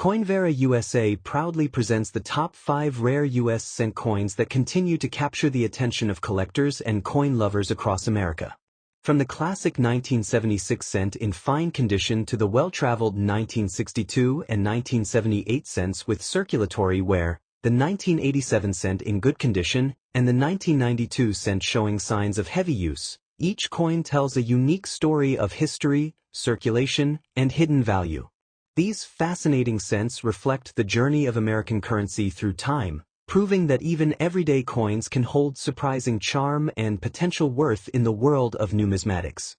Coinvera USA proudly presents the top 5 rare US cent coins that continue to capture the attention of collectors and coin lovers across America. From the classic 1976 cent in fine condition to the well-traveled 1962 and 1978 cents with circulatory wear, the 1987 cent in good condition, and the 1992 cent showing signs of heavy use, each coin tells a unique story of history, circulation, and hidden value. These fascinating cents reflect the journey of American currency through time, proving that even everyday coins can hold surprising charm and potential worth in the world of numismatics.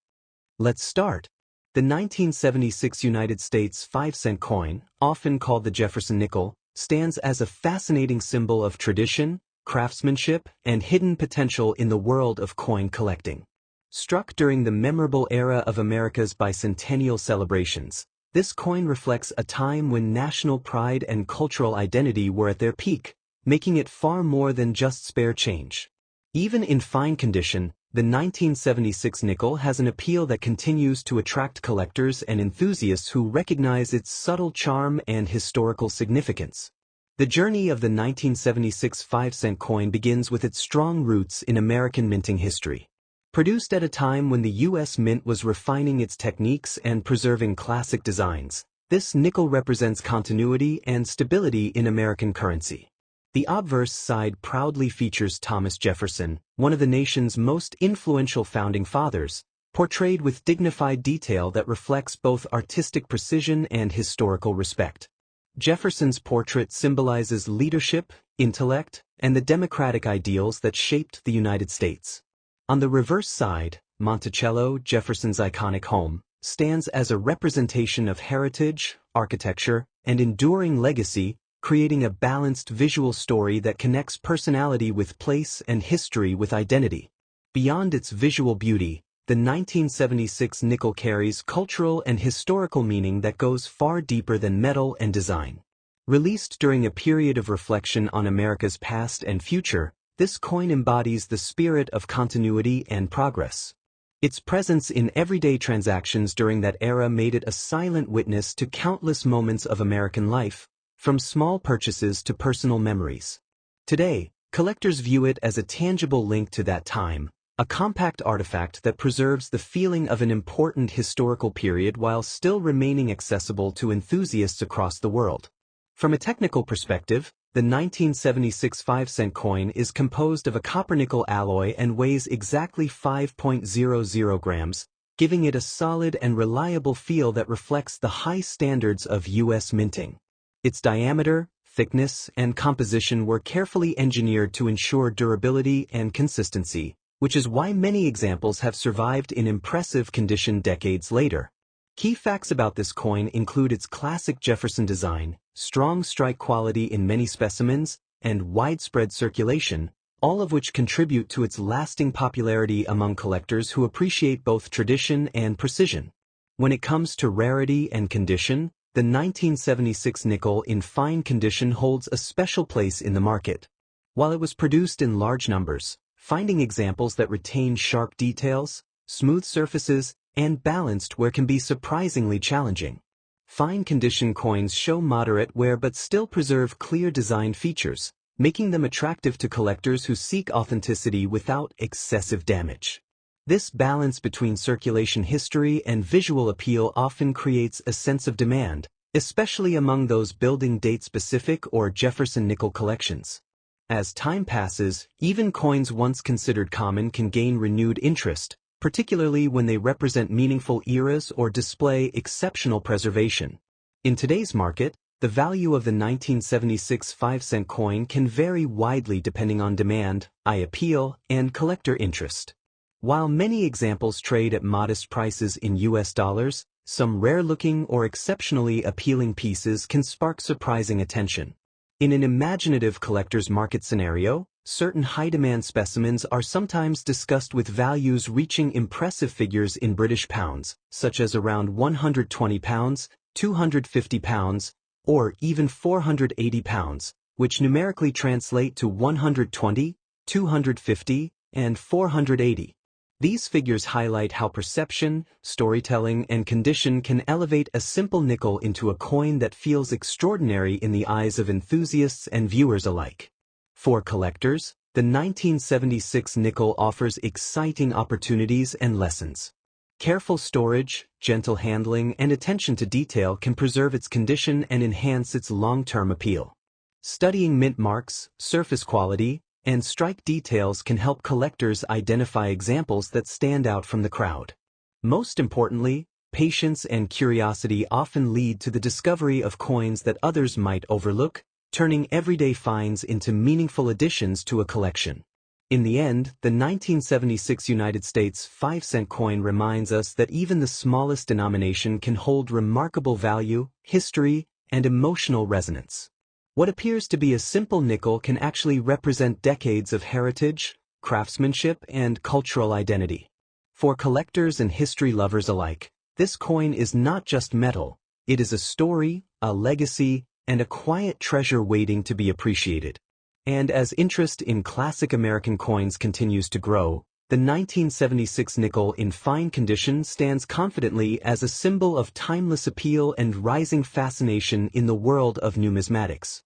Let's start. The 1976 United States 5-cent coin, often called the Jefferson nickel, stands as a fascinating symbol of tradition, craftsmanship, and hidden potential in the world of coin collecting. Struck during the memorable era of America's bicentennial celebrations, this coin reflects a time when national pride and cultural identity were at their peak, making it far more than just spare change. Even in fine condition, the 1976 nickel has an appeal that continues to attract collectors and enthusiasts who recognize its subtle charm and historical significance. The journey of the 1976 5-cent coin begins with its strong roots in American minting history. Produced at a time when the U.S. Mint was refining its techniques and preserving classic designs, this nickel represents continuity and stability in American currency. The obverse side proudly features Thomas Jefferson, one of the nation's most influential founding fathers, portrayed with dignified detail that reflects both artistic precision and historical respect. Jefferson's portrait symbolizes leadership, intellect, and the democratic ideals that shaped the United States. On the reverse side, Monticello, Jefferson's iconic home, stands as a representation of heritage, architecture, and enduring legacy, creating a balanced visual story that connects personality with place and history with identity. Beyond its visual beauty, the 1976 nickel carries cultural and historical meaning that goes far deeper than metal and design. Released during a period of reflection on America's past and future, this coin embodies the spirit of continuity and progress. Its presence in everyday transactions during that era made it a silent witness to countless moments of American life, from small purchases to personal memories. Today, collectors view it as a tangible link to that time, a compact artifact that preserves the feeling of an important historical period while still remaining accessible to enthusiasts across the world. From a technical perspective, the 1976 5-cent coin is composed of a copper-nickel alloy and weighs exactly 5.00 grams, giving it a solid and reliable feel that reflects the high standards of U.S. minting. Its diameter, thickness, and composition were carefully engineered to ensure durability and consistency, which is why many examples have survived in impressive condition decades later. Key facts about this coin include its classic Jefferson design, strong strike quality in many specimens, and widespread circulation, all of which contribute to its lasting popularity among collectors who appreciate both tradition and precision. When it comes to rarity and condition, the 1976 nickel in fine condition holds a special place in the market. While it was produced in large numbers, finding examples that retain sharp details, smooth surfaces, and balanced wear can be surprisingly challenging. Fine condition coins show moderate wear but still preserve clear design features, making them attractive to collectors who seek authenticity without excessive damage. This balance between circulation history and visual appeal often creates a sense of demand, especially among those building date-specific or Jefferson nickel collections. As time passes, even coins once considered common can gain renewed interest, particularly when they represent meaningful eras or display exceptional preservation. In today's market, the value of the 1976 5-cent coin can vary widely depending on demand, eye appeal, and collector interest. While many examples trade at modest prices in US dollars, some rare-looking or exceptionally appealing pieces can spark surprising attention. In an imaginative collector's market scenario, certain high-demand specimens are sometimes discussed with values reaching impressive figures in British pounds, such as around £120, £250, or even £480, which numerically translate to 120, 250, and 480. These figures highlight how perception, storytelling, and condition can elevate a simple nickel into a coin that feels extraordinary in the eyes of enthusiasts and viewers alike. For collectors, the 1976 nickel offers exciting opportunities and lessons. Careful storage, gentle handling, and attention to detail can preserve its condition and enhance its long-term appeal. Studying mint marks, surface quality, and strike details can help collectors identify examples that stand out from the crowd. Most importantly, patience and curiosity often lead to the discovery of coins that others might overlook, turning everyday finds into meaningful additions to a collection. In the end, the 1976 United States 5-cent coin reminds us that even the smallest denomination can hold remarkable value, history, and emotional resonance. What appears to be a simple nickel can actually represent decades of heritage, craftsmanship, and cultural identity. For collectors and history lovers alike, this coin is not just metal, it is a story, a legacy, and a quiet treasure waiting to be appreciated. And as interest in classic American coins continues to grow, the 1976 nickel in fine condition stands confidently as a symbol of timeless appeal and rising fascination in the world of numismatics.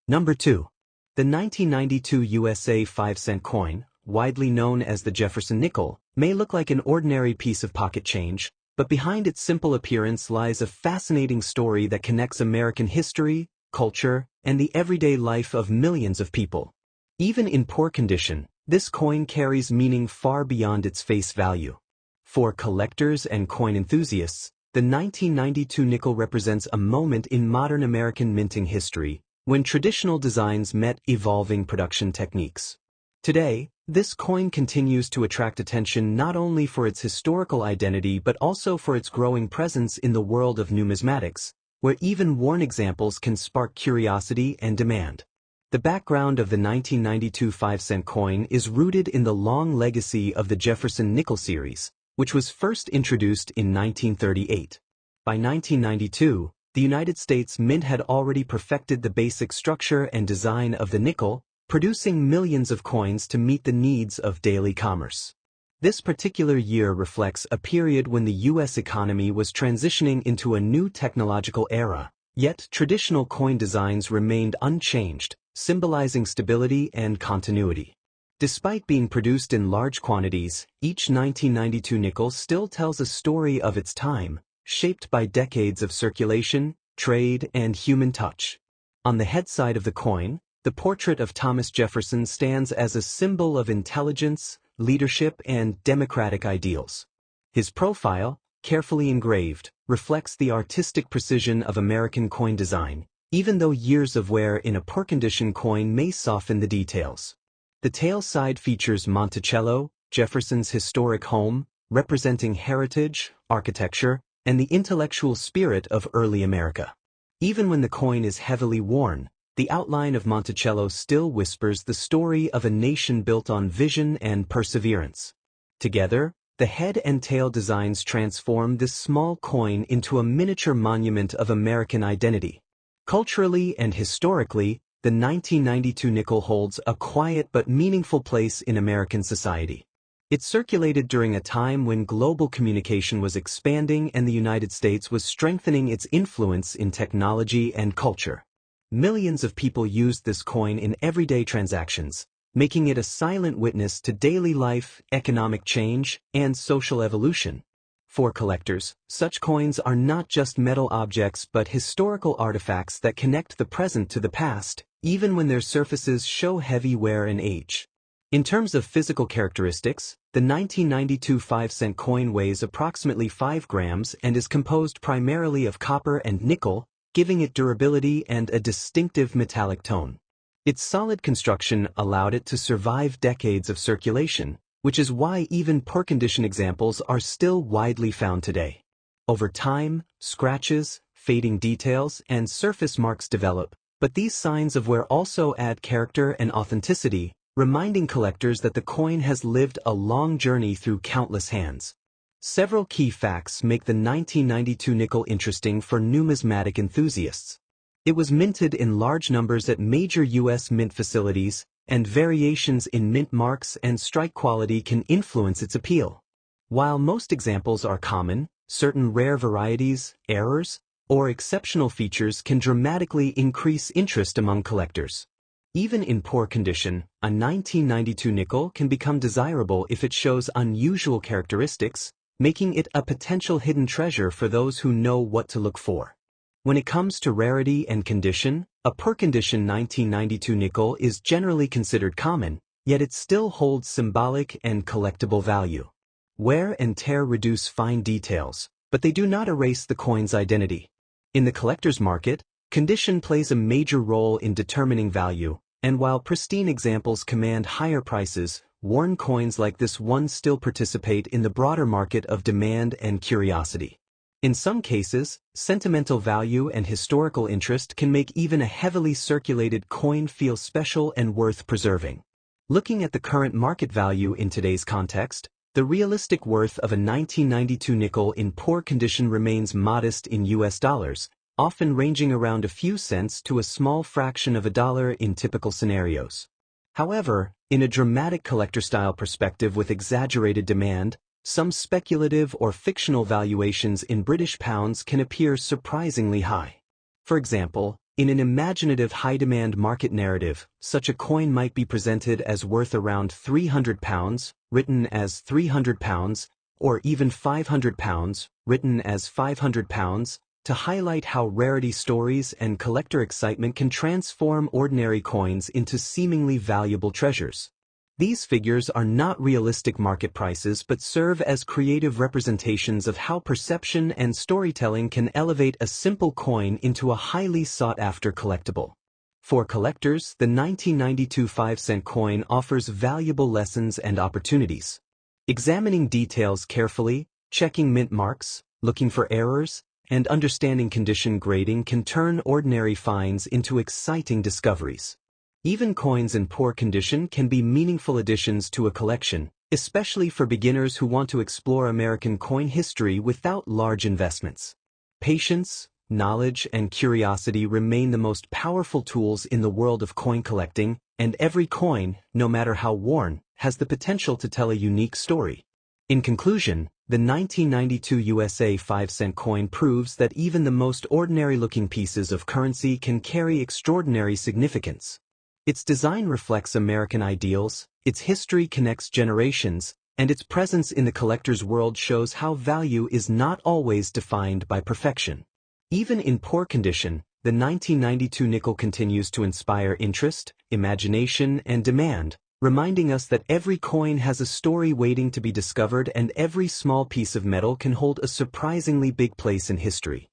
Number 2. The 1992 USA 5-cent coin, widely known as the Jefferson nickel, may look like an ordinary piece of pocket change, but behind its simple appearance lies a fascinating story that connects American history, culture, and the everyday life of millions of people. Even in poor condition, this coin carries meaning far beyond its face value. For collectors and coin enthusiasts, the 1992 nickel represents a moment in modern American minting history, when traditional designs met evolving production techniques. Today, this coin continues to attract attention not only for its historical identity but also for its growing presence in the world of numismatics, where even worn examples can spark curiosity and demand. The background of the 1992 5-cent coin is rooted in the long legacy of the Jefferson nickel series, which was first introduced in 1938. By 1992, the United States Mint had already perfected the basic structure and design of the nickel, producing millions of coins to meet the needs of daily commerce. This particular year reflects a period when the U.S. economy was transitioning into a new technological era, yet traditional coin designs remained unchanged, symbolizing stability and continuity. Despite being produced in large quantities, each 1992 nickel still tells a story of its time, shaped by decades of circulation, trade, and human touch. On the head side of the coin, the portrait of Thomas Jefferson stands as a symbol of intelligence, leadership, and democratic ideals. His profile, carefully engraved, reflects the artistic precision of American coin design, even though years of wear in a poor condition coin may soften the details. The tail side features Monticello, Jefferson's historic home, representing heritage, architecture, and the intellectual spirit of early America. Even when the coin is heavily worn, the outline of Monticello still whispers the story of a nation built on vision and perseverance. Together, the head and tail designs transform this small coin into a miniature monument of American identity. Culturally and historically, the 1992 nickel holds a quiet but meaningful place in American society. It circulated during a time when global communication was expanding and the United States was strengthening its influence in technology and culture. Millions of people used this coin in everyday transactions, making it a silent witness to daily life, economic change, and social evolution. For collectors, such coins are not just metal objects but historical artifacts that connect the present to the past, even when their surfaces show heavy wear and age. In terms of physical characteristics, the 1992 5-cent coin weighs approximately 5 grams and is composed primarily of copper and nickel, giving it durability and a distinctive metallic tone. Its solid construction allowed it to survive decades of circulation, which is why even poor condition examples are still widely found today. Over time, scratches, fading details, and surface marks develop, but these signs of wear also add character and authenticity, reminding collectors that the coin has lived a long journey through countless hands. Several key facts make the 1992 nickel interesting for numismatic enthusiasts. It was minted in large numbers at major U.S. mint facilities, and variations in mint marks and strike quality can influence its appeal. While most examples are common, certain rare varieties, errors, or exceptional features can dramatically increase interest among collectors. Even in poor condition, a 1992 nickel can become desirable if it shows unusual characteristics, making it a potential hidden treasure for those who know what to look for. When it comes to rarity and condition, a poor condition 1992 nickel is generally considered common, yet it still holds symbolic and collectible value. Wear and tear reduce fine details, but they do not erase the coin's identity. In the collector's market, condition plays a major role in determining value, and while pristine examples command higher prices, worn coins like this one still participate in the broader market of demand and curiosity. In some cases, sentimental value and historical interest can make even a heavily circulated coin feel special and worth preserving. Looking at the current market value in today's context, the realistic worth of a 1992 nickel in poor condition remains modest in US dollars, often ranging around a few cents to a small fraction of a dollar in typical scenarios. However, in a dramatic collector-style perspective with exaggerated demand, some speculative or fictional valuations in British pounds can appear surprisingly high. For example, in an imaginative high-demand market narrative, such a coin might be presented as worth around £300, written as £300, or even £500, written as £500, to highlight how rarity stories and collector excitement can transform ordinary coins into seemingly valuable treasures. These figures are not realistic market prices but serve as creative representations of how perception and storytelling can elevate a simple coin into a highly sought-after collectible. For collectors, the 1992 5-cent coin offers valuable lessons and opportunities. Examining details carefully, checking mint marks, looking for errors, and understanding condition grading can turn ordinary finds into exciting discoveries. Even coins in poor condition can be meaningful additions to a collection, especially for beginners who want to explore American coin history without large investments. Patience, knowledge, and curiosity remain the most powerful tools in the world of coin collecting, and every coin, no matter how worn, has the potential to tell a unique story. In conclusion, the 1992 USA 5-cent coin proves that even the most ordinary-looking pieces of currency can carry extraordinary significance. Its design reflects American ideals, its history connects generations, and its presence in the collector's world shows how value is not always defined by perfection. Even in poor condition, the 1992 nickel continues to inspire interest, imagination, and demand, reminding us that every coin has a story waiting to be discovered and every small piece of metal can hold a surprisingly big place in history.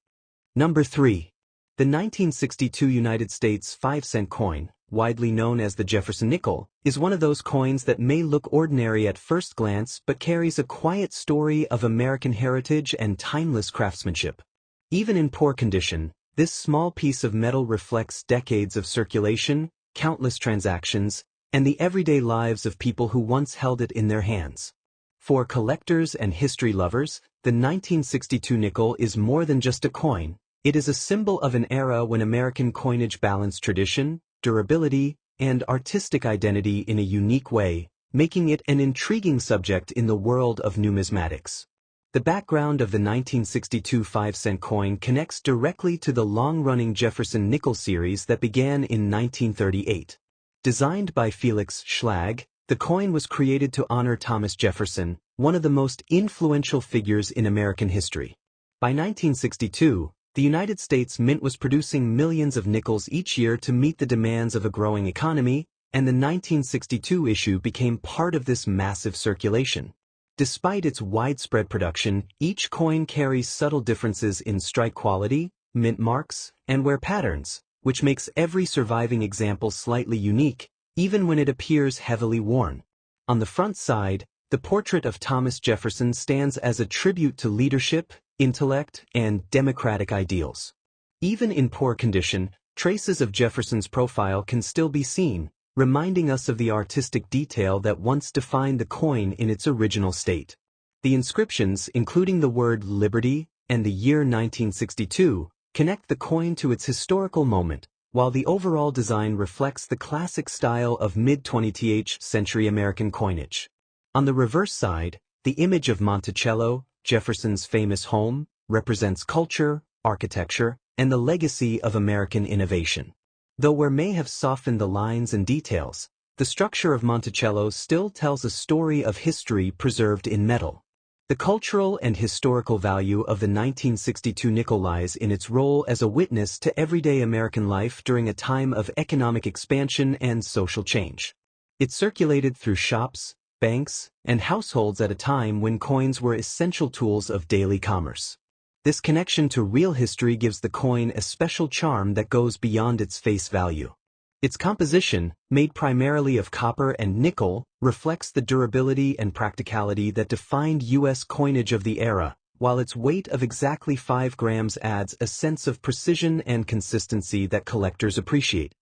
Number 3. The 1962 United States 5-cent coin, widely known as the Jefferson nickel, is one of those coins that may look ordinary at first glance but carries a quiet story of American heritage and timeless craftsmanship. Even in poor condition, this small piece of metal reflects decades of circulation, countless transactions, and the everyday lives of people who once held it in their hands. For collectors and history lovers, the 1962 nickel is more than just a coin. It is a symbol of an era when American coinage balanced tradition, durability, and artistic identity in a unique way, making it an intriguing subject in the world of numismatics. The background of the 1962 5-cent coin connects directly to the long-running Jefferson nickel series that began in 1938. Designed by Felix Schlag, the coin was created to honor Thomas Jefferson, one of the most influential figures in American history. By 1962, the United States Mint was producing millions of nickels each year to meet the demands of a growing economy, and the 1962 issue became part of this massive circulation. Despite its widespread production, each coin carries subtle differences in strike quality, mint marks, and wear patterns, which makes every surviving example slightly unique, even when it appears heavily worn. On the front side, the portrait of Thomas Jefferson stands as a tribute to leadership, intellect, and democratic ideals. Even in poor condition, traces of Jefferson's profile can still be seen, reminding us of the artistic detail that once defined the coin in its original state. The inscriptions, including the word liberty and the year 1962, connect the coin to its historical moment, while the overall design reflects the classic style of mid-20th century American coinage. On the reverse side, The image of Monticello, Jefferson's famous home, represents culture, architecture, and the legacy of American innovation. Though we may have softened the lines and details, the structure of Monticello still tells a story of history preserved in metal. The cultural and historical value of the 1962 nickel lies in its role as a witness to everyday American life during a time of economic expansion and social change. It circulated through shops, banks, and households at a time when coins were essential tools of daily commerce. This connection to real history gives the coin a special charm that goes beyond its face value. Its composition, made primarily of copper and nickel, reflects the durability and practicality that defined U.S. coinage of the era, while its weight of exactly 5 grams adds a sense of precision and consistency that collectors appreciate.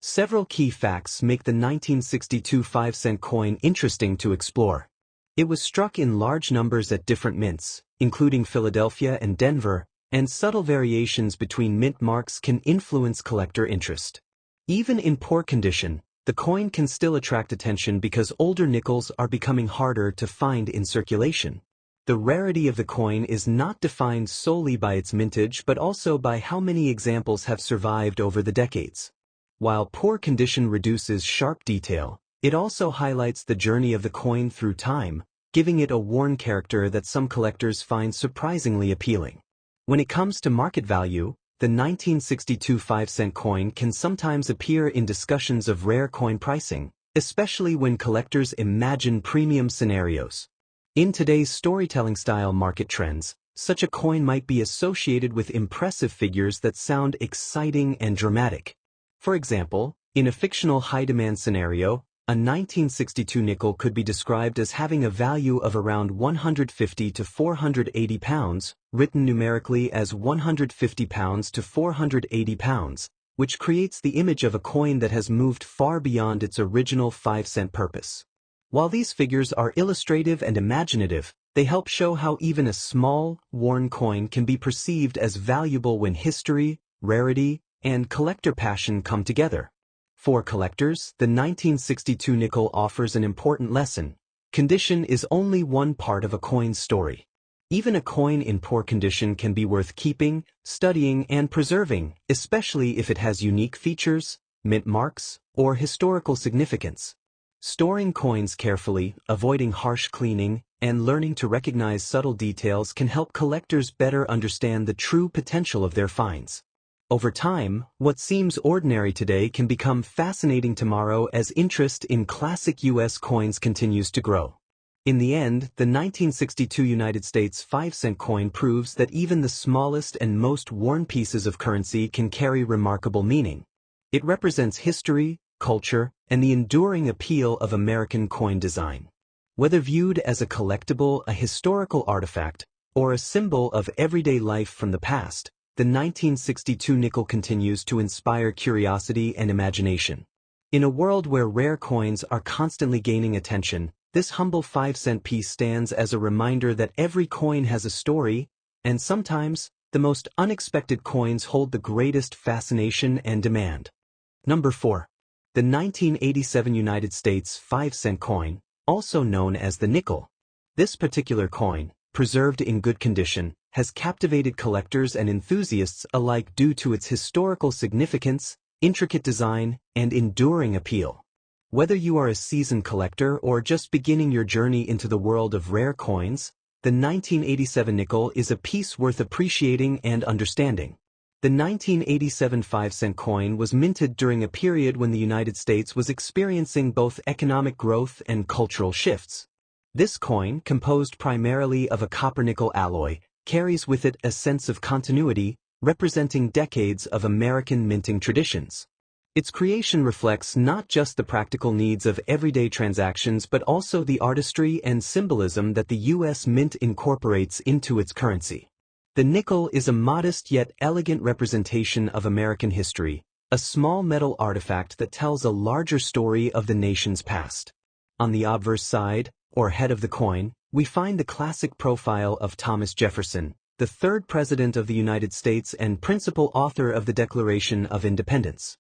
Several key facts make the 1962 5-cent coin interesting to explore. It was struck in large numbers at different mints, including Philadelphia and Denver, and subtle variations between mint marks can influence collector interest. Even in poor condition, the coin can still attract attention because older nickels are becoming harder to find in circulation. The rarity of the coin is not defined solely by its mintage but also by how many examples have survived over the decades. While poor condition reduces sharp detail, it also highlights the journey of the coin through time, giving it a worn character that some collectors find surprisingly appealing. When it comes to market value, the 1962 5-cent coin can sometimes appear in discussions of rare coin pricing, especially when collectors imagine premium scenarios. In today's storytelling-style market trends, such a coin might be associated with impressive figures that sound exciting and dramatic. For example, in a fictional high-demand scenario, a 1962 nickel could be described as having a value of around 150 to 480 pounds, written numerically as 150 pounds to 480 pounds, which creates the image of a coin that has moved far beyond its original 5-cent purpose. While these figures are illustrative and imaginative, they help show how even a small, worn coin can be perceived as valuable when history, rarity, and collector passion come together. For collectors, the 1962 nickel offers an important lesson. Condition is only one part of a coin's story. Even a coin in poor condition can be worth keeping, studying, and preserving, especially if it has unique features, mint marks, or historical significance. Storing coins carefully, avoiding harsh cleaning, and learning to recognize subtle details can help collectors better understand the true potential of their finds. Over time, what seems ordinary today can become fascinating tomorrow as interest in classic U.S. coins continues to grow. In the end, the 1962 United States 5-cent coin proves that even the smallest and most worn pieces of currency can carry remarkable meaning. It represents history, culture, and the enduring appeal of American coin design. Whether viewed as a collectible, a historical artifact, or a symbol of everyday life from the past, the 1962 nickel continues to inspire curiosity and imagination. In a world where rare coins are constantly gaining attention, this humble 5-cent piece stands as a reminder that every coin has a story, and sometimes, the most unexpected coins hold the greatest fascination and demand. Number 4. The 1987 United States 5-cent coin, also known as the nickel. This particular coin, preserved in good condition, has captivated collectors and enthusiasts alike due to its historical significance, intricate design, and enduring appeal. Whether you are a seasoned collector or just beginning your journey into the world of rare coins, the 1987 nickel is a piece worth appreciating and understanding. The 1987 5-cent coin was minted during a period when the United States was experiencing both economic growth and cultural shifts. This coin, composed primarily of a copper-nickel alloy, carries with it a sense of continuity, representing decades of American minting traditions. Its creation reflects not just the practical needs of everyday transactions but also the artistry and symbolism that the U.S. Mint incorporates into its currency. The nickel is a modest yet elegant representation of American history, a small metal artifact that tells a larger story of the nation's past. On the obverse side, or head of the coin, we find the classic profile of Thomas Jefferson, the third President of the United States and principal author of the Declaration of Independence.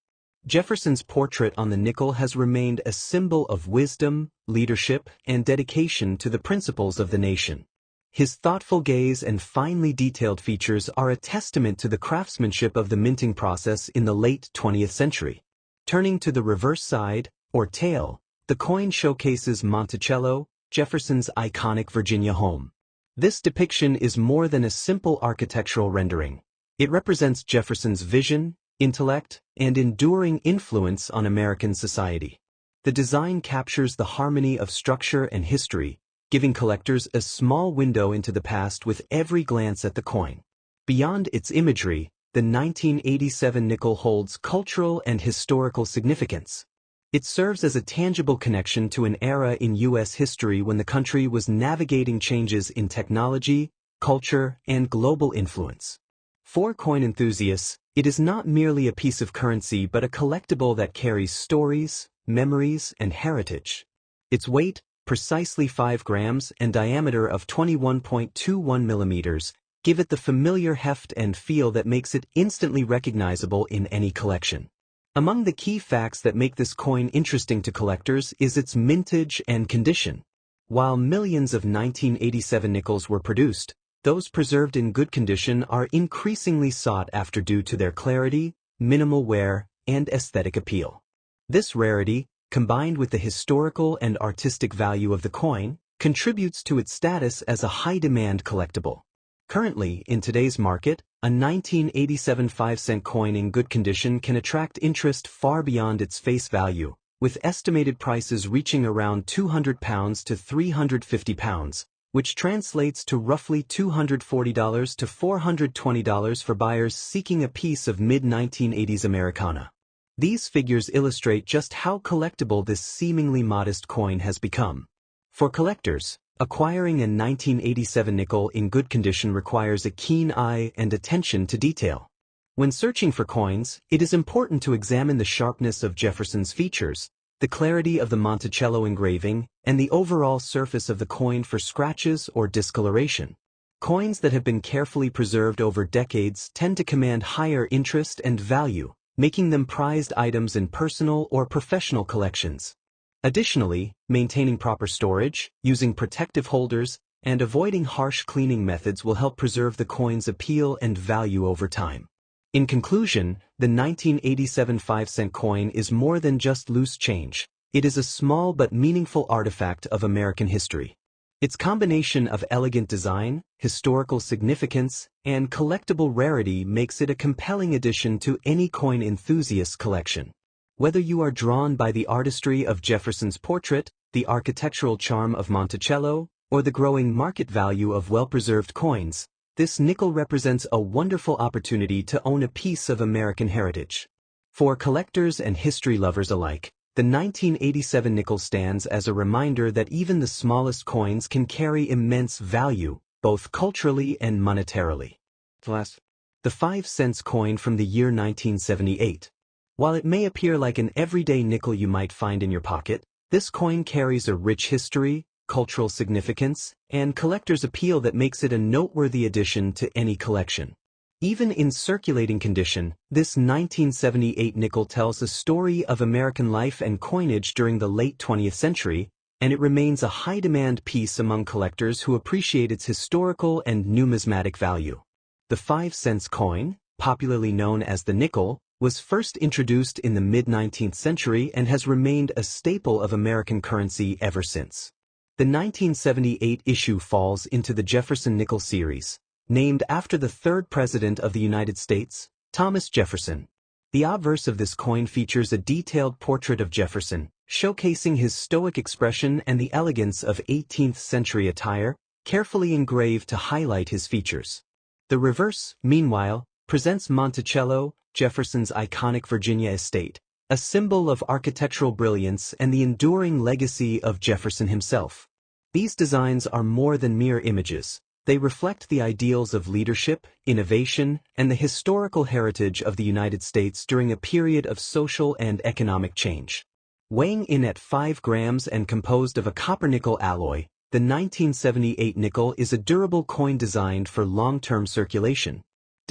Jefferson's portrait on the nickel has remained a symbol of wisdom, leadership, and dedication to the principles of the nation. His thoughtful gaze and finely detailed features are a testament to the craftsmanship of the minting process in the late 20th century. Turning to the reverse side, or tail, the coin showcases Monticello, Jefferson's iconic Virginia home. This depiction is more than a simple architectural rendering. It represents Jefferson's vision, intellect, and enduring influence on American society. The design captures the harmony of structure and history, giving collectors a small window into the past with every glance at the coin. Beyond its imagery, the 1987 nickel holds cultural and historical significance. It serves as a tangible connection to an era in U.S. history when the country was navigating changes in technology, culture, and global influence. For coin enthusiasts, it is not merely a piece of currency but a collectible that carries stories, memories, and heritage. Its weight, precisely 5 grams and diameter of 21.21 millimeters, give it the familiar heft and feel that makes it instantly recognizable in any collection. Among the key facts that make this coin interesting to collectors is its mintage and condition. While millions of 1987 nickels were produced, those preserved in good condition are increasingly sought after due to their clarity, minimal wear, and aesthetic appeal. This rarity, combined with the historical and artistic value of the coin, contributes to its status as a high-demand collectible. Currently, in today's market, a 1987 5-cent coin in good condition can attract interest far beyond its face value, with estimated prices reaching around £200 to £350, which translates to roughly $240 to $420 for buyers seeking a piece of mid-1980s Americana. These figures illustrate just how collectible this seemingly modest coin has become. For collectors, acquiring a 1987 nickel in good condition requires a keen eye and attention to detail. When searching for coins, it is important to examine the sharpness of Jefferson's features, the clarity of the Monticello engraving, and the overall surface of the coin for scratches or discoloration. Coins that have been carefully preserved over decades tend to command higher interest and value, making them prized items in personal or professional collections. Additionally, maintaining proper storage, using protective holders, and avoiding harsh cleaning methods will help preserve the coin's appeal and value over time. In conclusion, the 1987 5-cent coin is more than just loose change. It is a small but meaningful artifact of American history. Its combination of elegant design, historical significance, and collectible rarity makes it a compelling addition to any coin enthusiast's collection. Whether you are drawn by the artistry of Jefferson's portrait, the architectural charm of Monticello, or the growing market value of well-preserved coins, this nickel represents a wonderful opportunity to own a piece of American heritage. For collectors and history lovers alike, the 1987 nickel stands as a reminder that even the smallest coins can carry immense value, both culturally and monetarily. The 5 cents coin from the year 1978. While it may appear like an everyday nickel you might find in your pocket, this coin carries a rich history, cultural significance, and collector's appeal that makes it a noteworthy addition to any collection. Even in circulating condition, this 1978 nickel tells a story of American life and coinage during the late 20th century, and it remains a high-demand piece among collectors who appreciate its historical and numismatic value. The 5 cents coin, popularly known as the nickel, was first introduced in the mid-19th century and has remained a staple of American currency ever since. The 1978 issue falls into the Jefferson Nickel series, named after the third President of the United States, Thomas Jefferson. The obverse of this coin features a detailed portrait of Jefferson, showcasing his stoic expression and the elegance of 18th-century attire, carefully engraved to highlight his features. The reverse, meanwhile, presents Monticello, Jefferson's iconic Virginia estate, a symbol of architectural brilliance and the enduring legacy of Jefferson himself. These designs are more than mere images. They reflect the ideals of leadership, innovation, and the historical heritage of the United States during a period of social and economic change. Weighing in at 5 grams and composed of a copper-nickel alloy, the 1978 nickel is a durable coin designed for long-term circulation.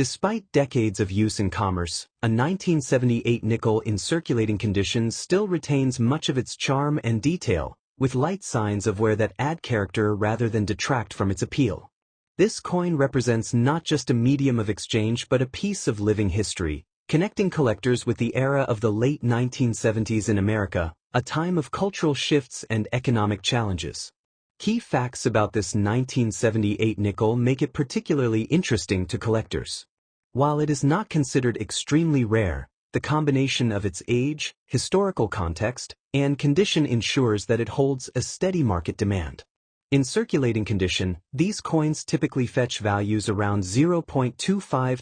Despite decades of use in commerce, a 1978 nickel in circulating condition still retains much of its charm and detail, with light signs of wear that add character rather than detract from its appeal. This coin represents not just a medium of exchange but a piece of living history, connecting collectors with the era of the late 1970s in America, a time of cultural shifts and economic challenges. Key facts about this 1978 nickel make it particularly interesting to collectors. While it is not considered extremely rare, the combination of its age, historical context, and condition ensures that it holds a steady market demand. In circulating condition, these coins typically fetch values around $0.25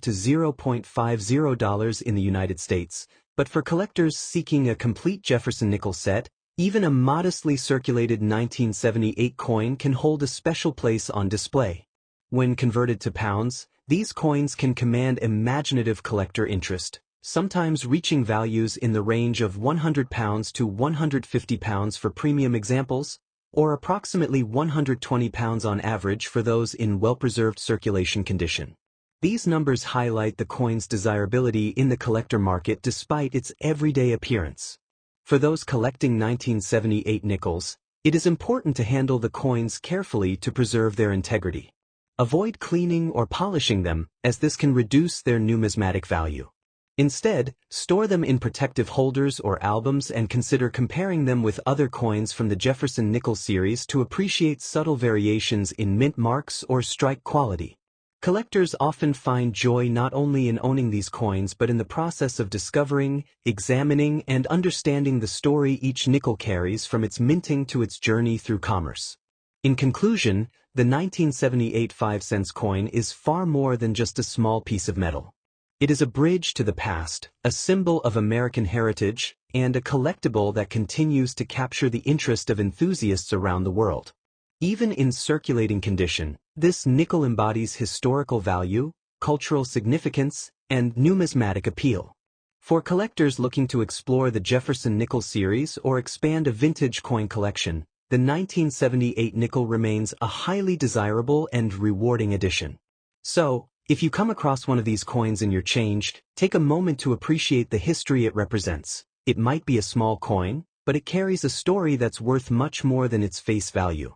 to $0.50 in the United States, but for collectors seeking a complete Jefferson nickel set, even a modestly circulated 1978 coin can hold a special place on display. When converted to pounds, these coins can command imaginative collector interest, sometimes reaching values in the range of £100 to £150 for premium examples, or approximately £120 on average for those in well-preserved circulation condition. These numbers highlight the coin's desirability in the collector market despite its everyday appearance. For those collecting 1978 nickels, it is important to handle the coins carefully to preserve their integrity. Avoid cleaning or polishing them, as this can reduce their numismatic value. Instead, store them in protective holders or albums and consider comparing them with other coins from the Jefferson nickel series to appreciate subtle variations in mint marks or strike quality. Collectors often find joy not only in owning these coins but in the process of discovering, examining, and understanding the story each nickel carries from its minting to its journey through commerce. In conclusion, the 1978 5-cent coin is far more than just a small piece of metal. It is a bridge to the past, a symbol of American heritage, and a collectible that continues to capture the interest of enthusiasts around the world. Even in circulating condition, this nickel embodies historical value, cultural significance, and numismatic appeal. For collectors looking to explore the Jefferson nickel series or expand a vintage coin collection, the 1978 nickel remains a highly desirable and rewarding addition. So, if you come across one of these coins in your change, take a moment to appreciate the history it represents. It might be a small coin, but it carries a story that's worth much more than its face value.